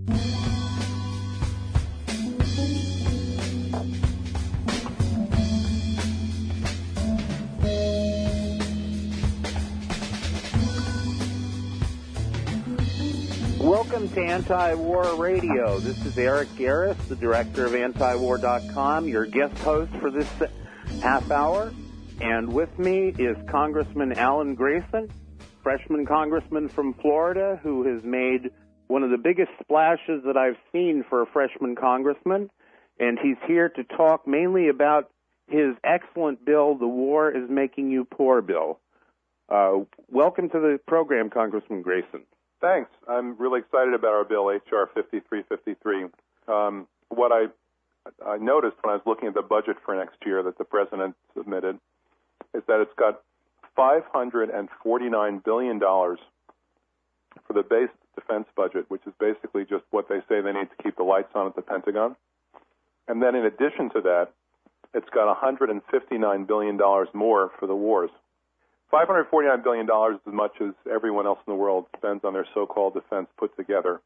Welcome to Anti-War Radio. This is Eric Garris, the director of antiwar.com, your guest host for this half hour. And with me is Congressman Alan Grayson, freshman congressman from Florida, who has made one of the biggest splashes that I've seen for a freshman congressman. And he's here to talk mainly about his excellent bill, the War is Making You Poor bill. Welcome to the program, Congressman Grayson. Thanks. I'm really excited about our bill, H.R. 5353. What I noticed when I was looking at the budget for next year that the president submitted is that it's got $549 billion for the base defense budget, which is basically just what they say they need to keep the lights on at the Pentagon. And then in addition to that, it's got $159 billion more for the wars. $549 billion is as much as everyone else in the world spends on their so-called defense put together.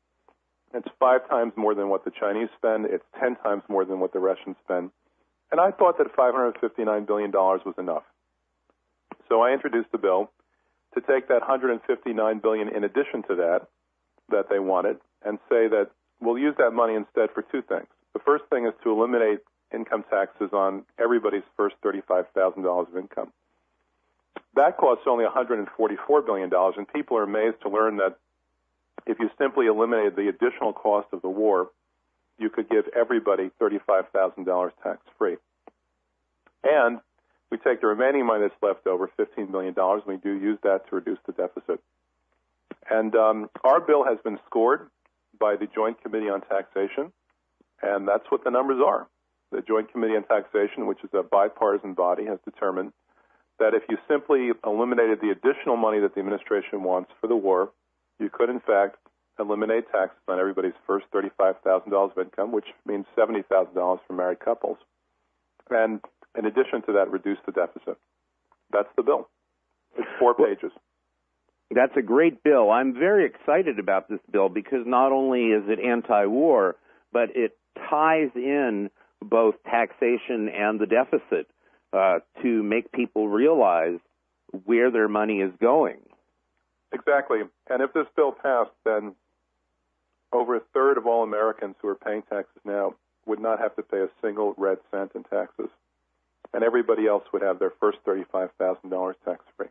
It's 5 times more than what the Chinese spend. It's 10 times more than what the Russians spend. And I thought that $559 billion was enough. So I introduced a bill to take that $159 billion in addition to that they wanted, and say that we'll use that money instead for 2 things. The first thing is to eliminate income taxes on everybody's first $35,000 of income. That costs only $144 billion, and people are amazed to learn that if you simply eliminated the additional cost of the war, you could give everybody $35,000 tax-free. And we take the remaining money that's left over, $15 million, and we do use that to reduce the deficit. And our bill has been scored by the Joint Committee on Taxation, and that's what the numbers are. The Joint Committee on Taxation, which is a bipartisan body, has determined that if you simply eliminated the additional money that the administration wants for the war, you could, in fact, eliminate taxes on everybody's first $35,000 of income, which means $70,000 for married couples. And in addition to that, reduce the deficit. That's the bill. It's 4 pages. That's a great bill. I'm very excited about this bill because not only is it anti-war, but it ties in both taxation and the deficit to make people realize where their money is going. Exactly. And if this bill passed, then over a third of all Americans who are paying taxes now would not have to pay a single red cent in taxes. And everybody else would have their first $35,000 tax-free.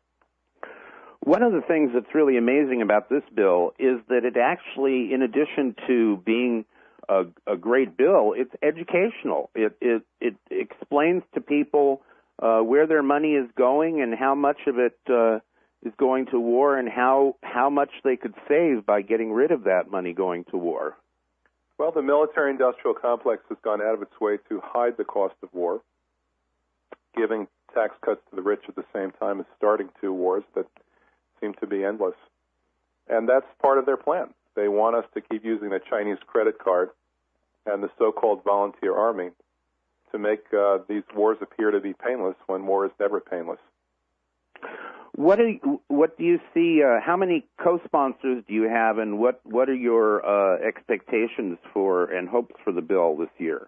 One of the things that's really amazing about this bill is that it actually, in addition to being a great bill, it's educational. It explains to people where their money is going and how much of it is going to war and how much they could save by getting rid of that money going to war. Well, the military-industrial complex has gone out of its way to hide the cost of war, giving tax cuts to the rich at the same time as starting 2 wars that seem to be endless. And that's part of their plan. They want us to keep using the Chinese credit card and the so-called volunteer army to make these wars appear to be painless when war is never painless. What do you see? How many co-sponsors do you have, and what are your expectations for and hopes for the bill this year?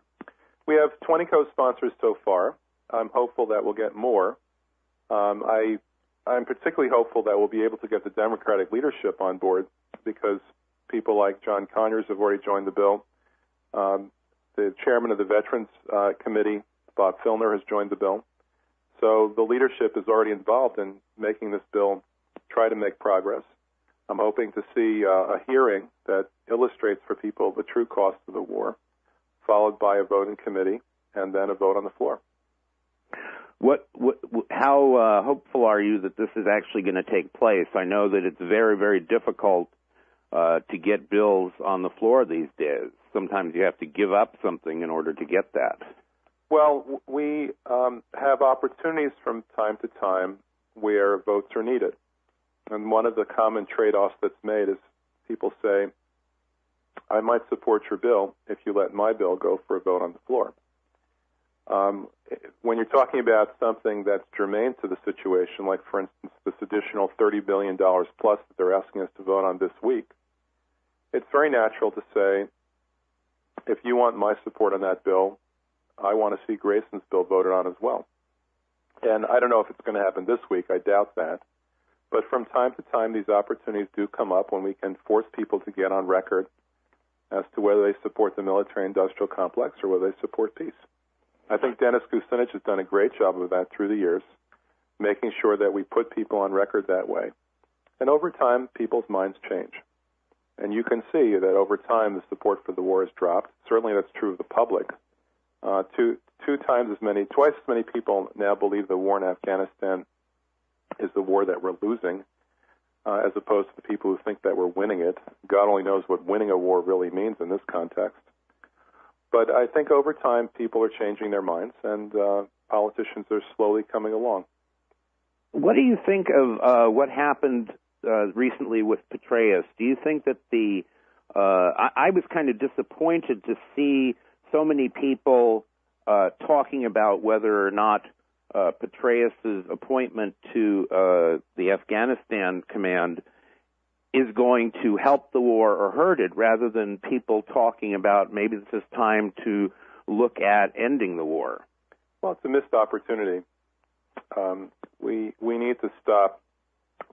We have 20 co-sponsors so far. I'm hopeful that we'll get more. I'm particularly hopeful that we'll be able to get the Democratic leadership on board because people like John Conyers have already joined the bill. The chairman of the Veterans Committee, Bob Filner, has joined the bill. So the leadership is already involved in making this bill try to make progress. I'm hoping to see a hearing that illustrates for people the true cost of the war, followed by a vote in committee, and then a vote on the floor. How hopeful are you that this is actually going to take place? I know that it's very, very difficult to get bills on the floor these days. Sometimes you have to give up something in order to get that. Well, we have opportunities from time to time where votes are needed. And one of the common trade-offs that's made is people say, I might support your bill if you let my bill go for a vote on the floor. When you're talking about something that's germane to the situation, like, for instance, this additional $30 billion plus that they're asking us to vote on this week, it it's very natural to say, if you want my support on that bill, I want to see Grayson's bill voted on as well. And I don't know if it's going to happen this week. I doubt that. But from time to time, these opportunities do come up when we can force people to get on record as to whether they support the military-industrial complex or whether they support peace. I think Dennis Kucinich has done a great job of that through the years, making sure that we put people on record that way. And over time, people's minds change. And you can see that over time, the support for the war has dropped. Certainly that's true of the public. Twice as many people now believe the war in Afghanistan is the war that we're losing, as opposed to the people who think that we're winning it. God only knows what winning a war really means in this context. But I think over time, people are changing their minds, and politicians are slowly coming along. What do you think of what happened recently with Petraeus? Do you think that I was kind of disappointed to see so many people talking about whether or not Petraeus' appointment to the Afghanistan command is going to help the war or hurt it, rather than people talking about maybe this is time to look at ending the war. Well, it's a missed opportunity. We need to stop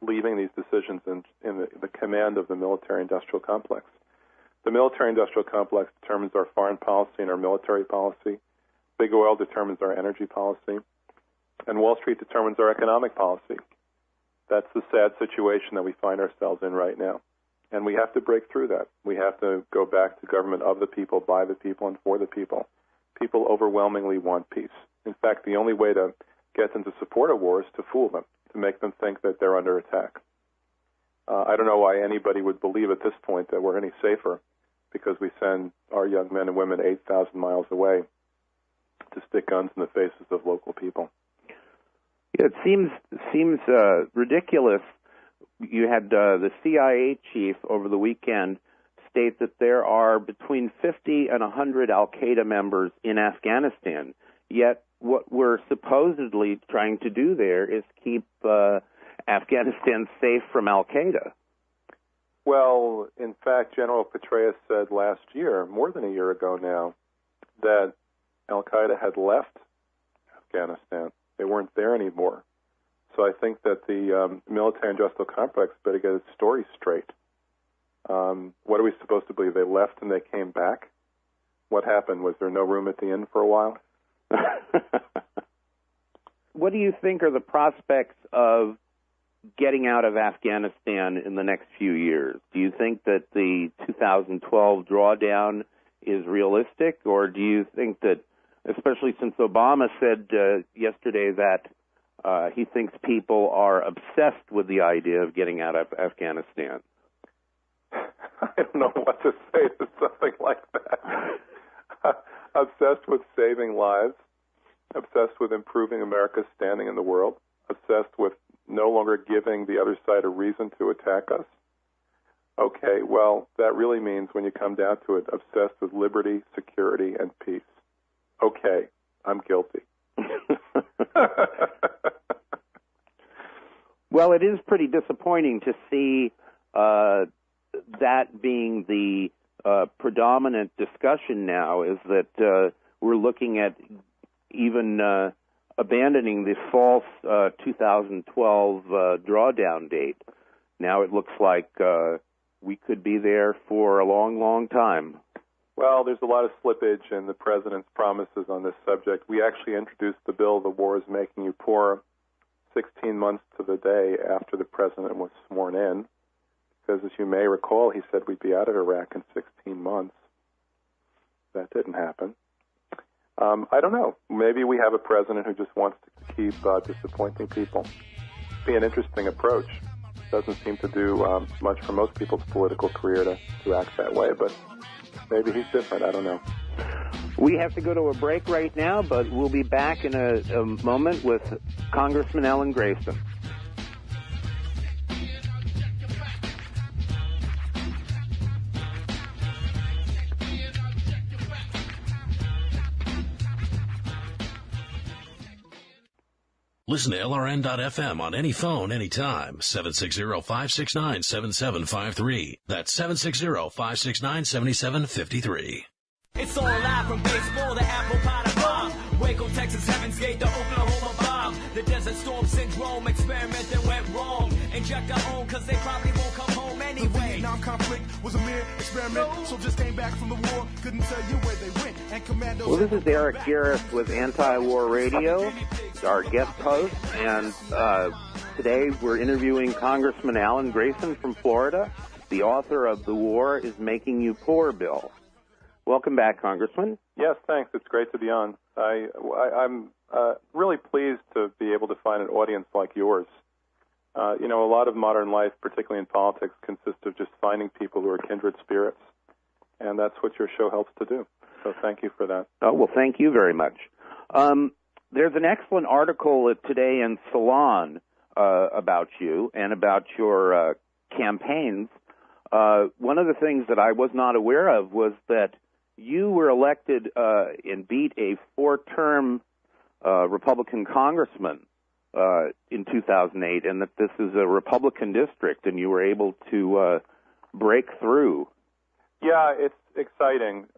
leaving these decisions in the command of the military-industrial complex. The military-industrial complex determines our foreign policy and our military policy. Big oil determines our energy policy. And Wall Street determines our economic policy. That's the sad situation that we find ourselves in right now. And we have to break through that. We have to go back to government of the people, by the people, and for the people. People overwhelmingly want peace. In fact, the only way to get them to support a war is to fool them, to make them think that they're under attack. I don't know why anybody would believe at this point that we're any safer because we send our young men and women 8,000 miles away to stick guns in the faces of local people. It seems ridiculous. You had the CIA chief over the weekend state that there are between 50 and 100 al-Qaeda members in Afghanistan, yet what we're supposedly trying to do there is keep Afghanistan safe from al-Qaeda. Well, in fact, General Petraeus said last year, more than a year ago now, that al-Qaeda had left Afghanistan. They weren't there anymore. So I think that the military-industrial complex better get its story straight. What are we supposed to believe? They left and they came back? What happened? Was there no room at the inn for a while? What do you think are the prospects of getting out of Afghanistan in the next few years? Do you think that the 2012 drawdown is realistic, or do you think that, especially since Obama said yesterday that he thinks people are obsessed with the idea of getting out of Afghanistan? I don't know what to say to something like that. Obsessed with saving lives, obsessed with improving America's standing in the world, obsessed with no longer giving the other side a reason to attack us. Okay, well, that really means, when you come down to it, obsessed with liberty, security, and peace. Okay, I'm guilty. Well, it is pretty disappointing to see that being the predominant discussion now, is that we're looking at even abandoning the false 2012 drawdown date. Now it looks like we could be there for a long, long time. Well, there's a lot of slippage in the president's promises on this subject. We actually introduced the bill, The War is Making You Poor, 16 months to the day after the president was sworn in, because, as you may recall, he said we'd be out of Iraq in 16 months. That didn't happen. I don't know. Maybe we have a president who just wants to keep disappointing people. It'd be an interesting approach. Doesn't seem to do much for most people's political career to act that way, but maybe he's different. I don't know. We have to go to a break right now, but we'll be back in a moment with Congressman Alan Grayson. Listen to LRN.FM on any phone, anytime. 760-569-7753. That's 760-569-7753. It's all live from baseball to apple pie to bomb. Waco, Texas, Heaven's Gate to Oklahoma bomb. The Desert Storm Syndrome experiment that went wrong. Inject our own cause they probably won't come home anyway. The Vietnam conflict was a mere experiment. So just came back from the war, couldn't tell you where they went. And commandos. Well, this is Eric Garris with Anti-War Radio, our guest host, and today we're interviewing Congressman Alan Grayson from Florida, the author of The War is Making You Poor bill. Welcome back, Congressman. Yes, thanks. It's great to be on. I'm really pleased to be able to find an audience like yours. A lot of modern life, particularly in politics, consists of just finding people who are kindred spirits, and that's what your show helps to do. So thank you for that. Oh, well, thank you very much. There's an excellent article today in Salon about you and about your campaigns. One of the things that I was not aware of was that you were elected and beat a four-term Republican congressman in 2008, and that this is a Republican district, and you were able to break through. Yeah, it's exciting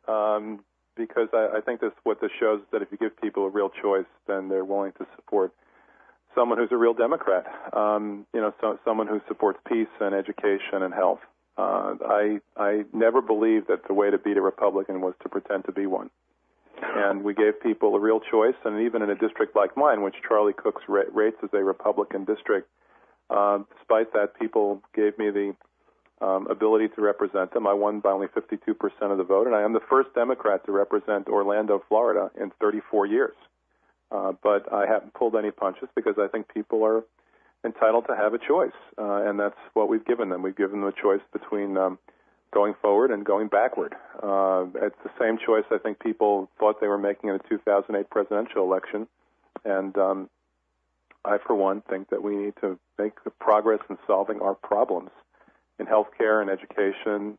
because I think what this shows is that if you give people a real choice, then they're willing to support someone who's a real Democrat, someone who supports peace and education and health. I never believed that the way to beat a Republican was to pretend to be one. And we gave people a real choice, and even in a district like mine, which Charlie Cook's rates as a Republican district, despite that, people gave me the ability to represent them. I won by only 52% of the vote, and I am the first Democrat to represent Orlando, Florida in 34 years. But I haven't pulled any punches because I think people are entitled to have a choice, and that's what we've given them. We've given them a choice between going forward and going backward. It's the same choice I think people thought they were making in the 2008 presidential election, and I, for one, think that we need to make progress in solving our problems in healthcare and education,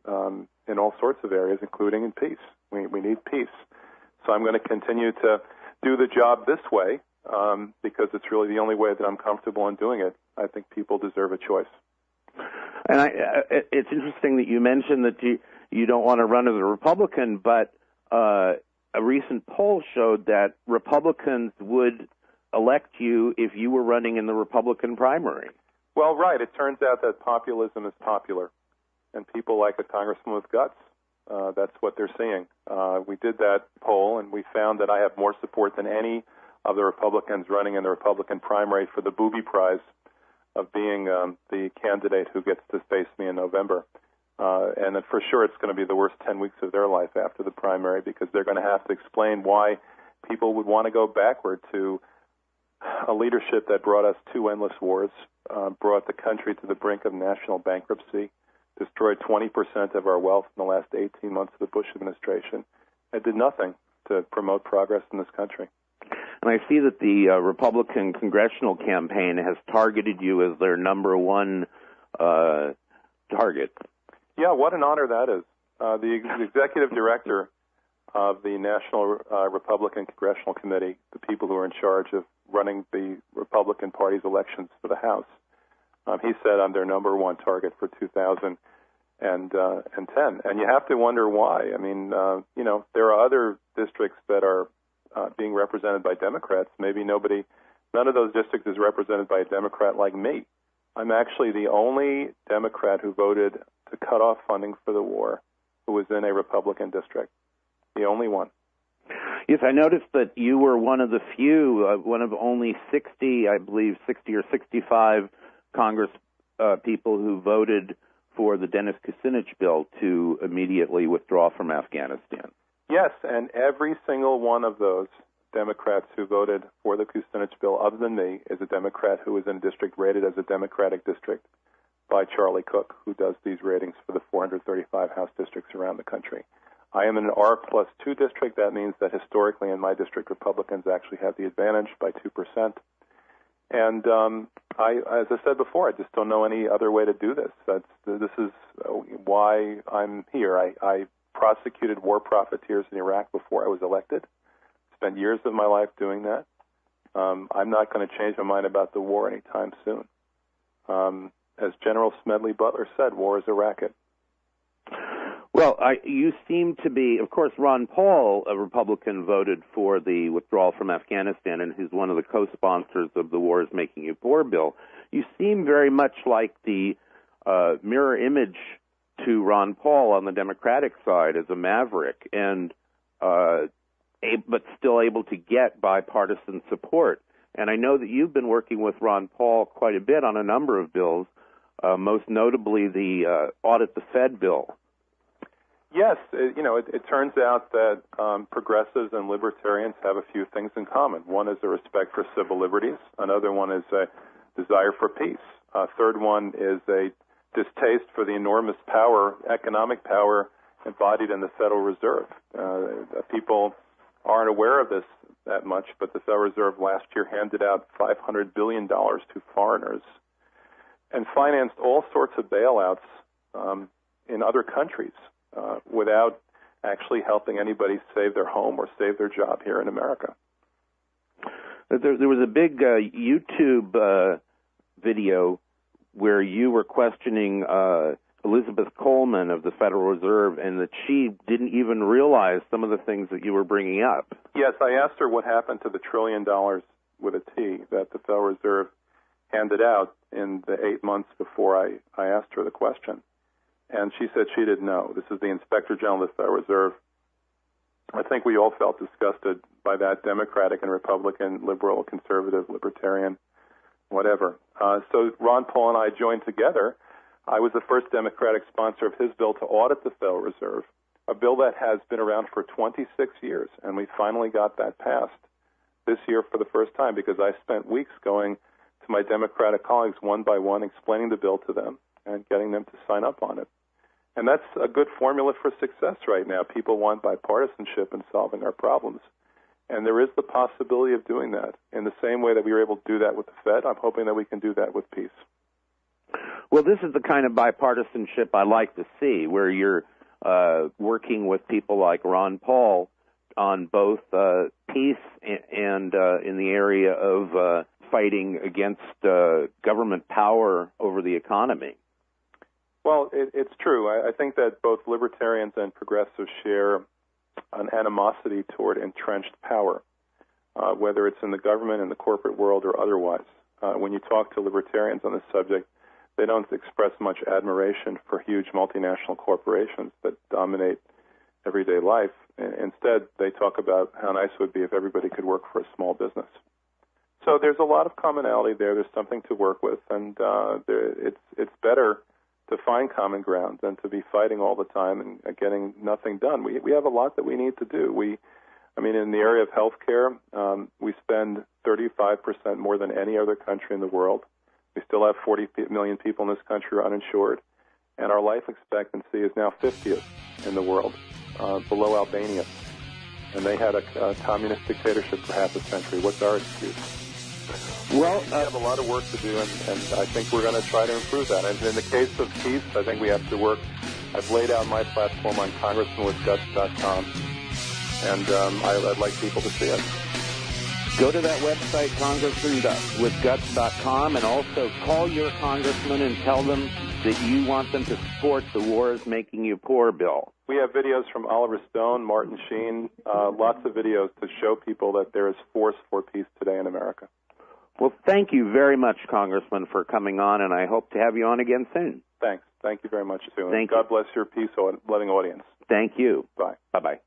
in all sorts of areas, including in peace. We need peace. So I'm going to continue to do the job this way, because it's really the only way that I'm comfortable in doing it. I think people deserve a choice. And it's interesting that you mentioned that you don't want to run as a Republican, but a recent poll showed that Republicans would elect you if you were running in the Republican primary. Well, right. It turns out that populism is popular, and people like a congressman with guts. That's what they're seeing. We did that poll, and we found that I have more support than any of the Republicans running in the Republican primary for the booby prize of being the candidate who gets to face me in November. And for sure it's going to be the worst 10 weeks of their life after the primary, because they're going to have to explain why people would want to go backward to a leadership that brought us two endless wars, brought the country to the brink of national bankruptcy, destroyed 20% of our wealth in the last 18 months of the Bush administration, and did nothing to promote progress in this country. And I see that the Republican Congressional campaign has targeted you as their number one target. Yeah, what an honor that is. The executive director of the National Republican Congressional Committee, the people who are in charge of running the Republican Party's elections for the House, he said I'm their number one target for 2010. And you have to wonder why. I mean, there are other districts that are being represented by Democrats. Maybe none of those districts is represented by a Democrat like me. I'm actually the only Democrat who voted to cut off funding for the war who was in a Republican district. The only one. Yes, I noticed that you were one of the few, one of only 60, I believe 60 or 65 Congress people who voted for the Dennis Kucinich bill to immediately withdraw from Afghanistan. Yes, and every single one of those Democrats who voted for the Kucinich bill, other than me, is a Democrat who is in a district rated as a Democratic district by Charlie Cook, who does these ratings for the 435 House districts around the country. I am in an R+2 district. That means that historically in my district, Republicans actually have the advantage by 2%. And as I said before, I just don't know any other way to do this. This is why I'm here. I prosecuted war profiteers in Iraq before I was elected. Spent years of my life doing that. I'm not going to change my mind about the war anytime soon. As General Smedley Butler said, war is a racket. Well, you seem to be, of course, Ron Paul, a Republican, voted for the withdrawal from Afghanistan, and he's one of the co-sponsors of the War is Making You Poor bill. You seem very much like the mirror image to Ron Paul on the Democratic side as a maverick, and but still able to get bipartisan support. And I know that you've been working with Ron Paul quite a bit on a number of bills, most notably the Audit the Fed bill. Yes, it turns out that progressives and libertarians have a few things in common. One is a respect for civil liberties. Another one is a desire for peace. A third one is a distaste for the enormous power, economic power, embodied in the Federal Reserve. People aren't aware of this that much, but the Federal Reserve last year handed out $500 billion to foreigners and financed all sorts of bailouts in other countries without actually helping anybody save their home or save their job here in America. There was a big YouTube video where you were questioning Elizabeth Coleman of the Federal Reserve, and that she didn't even realize some of the things that you were bringing up. Yes, I asked her what happened to the $1 trillion with a T that the Federal Reserve handed out in the 8 months before I asked her the question. And she said she didn't know. This is the Inspector General of the Federal Reserve. I think we all felt disgusted by that, Democratic and Republican, liberal, conservative, libertarian, whatever. So Ron Paul and I joined together. I was the first Democratic sponsor of his bill to audit the Federal Reserve, a bill that has been around for 26 years, and we finally got that passed this year for the first time because I spent weeks going to my Democratic colleagues one by one, explaining the bill to them and getting them to sign up on it. And that's a good formula for success right now. People want bipartisanship in solving our problems. And there is the possibility of doing that. In the same way that we were able to do that with the Fed, I'm hoping that we can do that with peace. Well, this is the kind of bipartisanship I like to see, where you're working with people like Ron Paul on both peace and in the area of fighting against government power over the economy. Well, it's true. I think that both libertarians and progressives share an animosity toward entrenched power, whether it's in the government, in the corporate world, or otherwise. When you talk to libertarians on this subject, they don't express much admiration for huge multinational corporations that dominate everyday life. Instead, they talk about how nice it would be if everybody could work for a small business. So there's a lot of commonality there. There's something to work with, and it's better to find common ground than to be fighting all the time and getting nothing done. We have a lot that we need to do. In the area of healthcare, we spend 35% more than any other country in the world. We still have 40 million people in this country who are uninsured, and our life expectancy is now 50th in the world, below Albania. And they had a communist dictatorship for half a century. What's our excuse? Well, we have a lot of work to do, and I think we're going to try to improve that. And in the case of peace, I think we have to work. I've laid out my platform on congressmanwithguts.com, and I'd like people to see it. Go to that website, congressmanwithguts.com, and also call your congressman and tell them that you want them to support the War is Making You Poor bill. We have videos from Oliver Stone, Martin Sheen, lots of videos to show people that there is force for peace today in America. Well, thank you very much, Congressman, for coming on, and I hope to have you on again soon. Thanks. Thank you very much, too. Thank you. God bless your peace-loving audience. Thank you. Bye. Bye-bye.